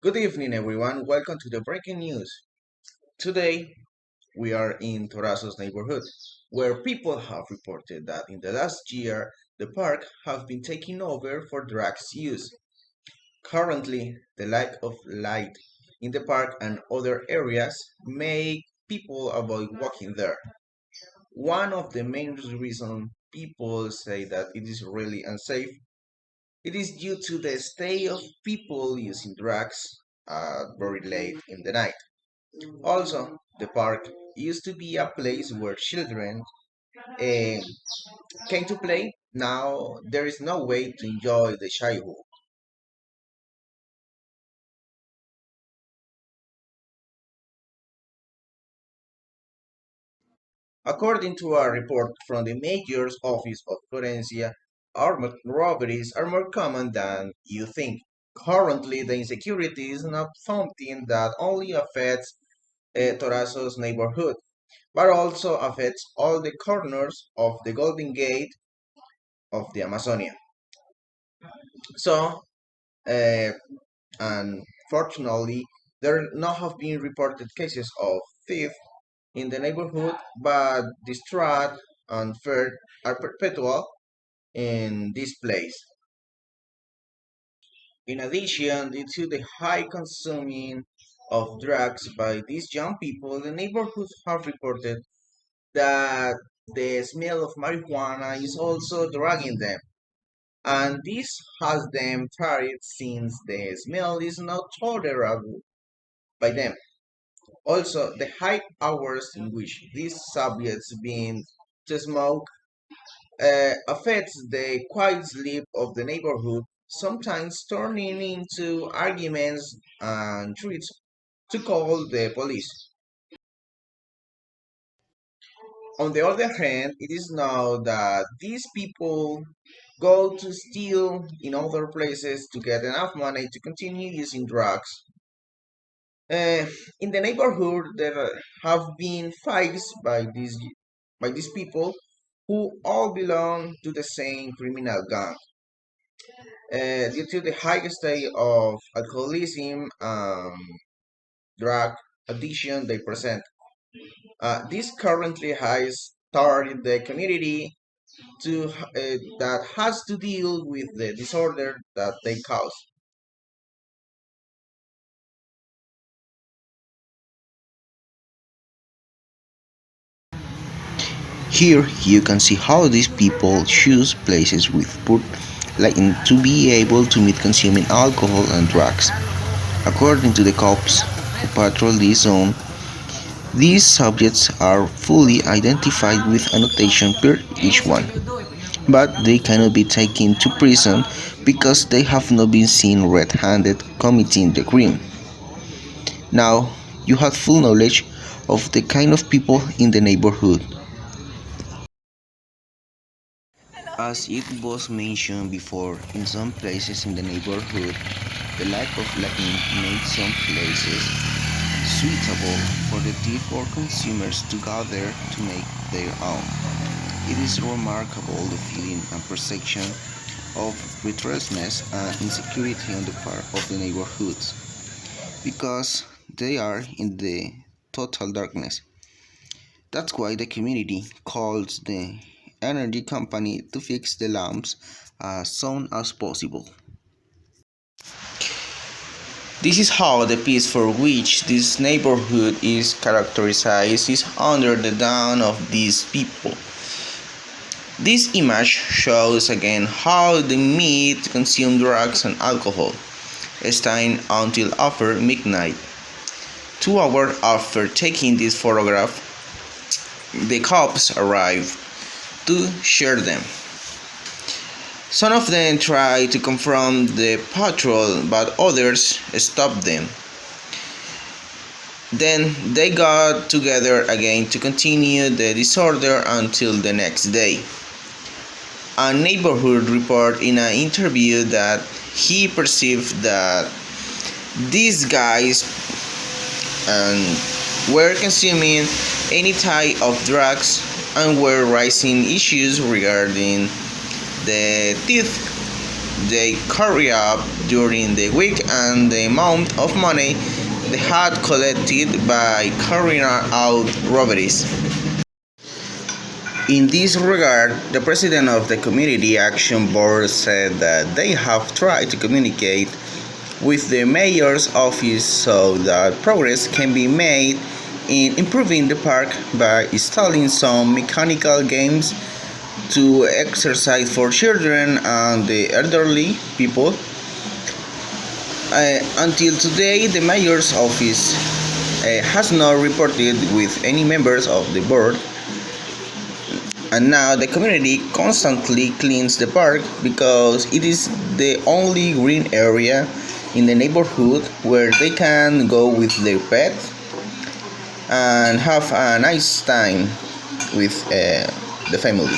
Good evening, everyone. Welcome to the breaking news. Today, we are in Torazo's neighborhood, where people have reported that in the last year, the park have been taken over for drugs use. Currently, the lack of light in the park and other areas make people avoid walking there. One of the main reasons people say that it is really unsafe, it is due to the state of people using drugs very late in the night. Also, the park used to be a place where children eh, came to play. Now there is no way to enjoy the childhood. According to a report from the Mayor's Office of Florencia, armed robberies are more common than you think. Currently, the insecurity is not something that only affects Torazo's neighborhood, but also affects all the corners of the Golden Gate of the Amazonia. So, uh, unfortunately, there not have been reported cases of theft in the neighborhood, but distrust and fear are perpetual in this place. In addition, due to the high consuming of drugs by these young people, the neighborhoods have reported that the smell of marijuana is also dragging them. And this has them tired since the smell is not tolerable by them. Also, the high hours in which these subjects begin to smoke affects the quiet sleep of the neighborhood, sometimes turning into arguments and threats to call the police. On the other hand, it is known that these people go to steal in other places to get enough money to continue using drugs. Uh, in the neighborhood, there have been fights by these people who all belong to the same criminal gang. Due to the high state of alcoholism, drug addiction they present, this currently has started the community that has to deal with the disorder that they cause. Here you can see how these people choose places with poor lighting to be able to meet consuming alcohol and drugs. According to the cops who patrol this zone, these subjects are fully identified with annotation per each one, but they cannot be taken to prison because they have not been seen red-handed committing the crime. Now you have full knowledge of the kind of people in the neighborhood. As it was mentioned before, in some places in the neighborhood, the lack of lighting made some places suitable for the thief or consumers to gather to make their own. It is remarkable the feeling and perception of breathlessness and insecurity on the part of the neighborhoods because they are in the total darkness. That's why the community calls the energy company to fix the lamps as soon as possible. This is how the peace for which this neighborhood is characterized is under the dawn of these people. This image shows again how they meet to consume drugs and alcohol, staying until after midnight. 2 hours after taking this photograph, the cops arrive to share them. Some of them try to confront the patrol, but others stop them. Then they got together again to continue the disorder until the next day. A neighborhood reported in an interview that he perceived that these guys were consuming any type of drugs and were raising issues regarding the teeth. they carry up during the week and the amount of money they had collected by carrying out robberies. In this regard, the president of the Community Action Board said that they have tried to communicate with the mayor's office so that progress can be made in improving the park by installing some mechanical games to exercise for children and the elderly people. Until today, the mayor's office has not reported with any members of the board, and now the community constantly cleans the park because it is the only green area in the neighborhood where they can go with their pet and have a nice time with the family.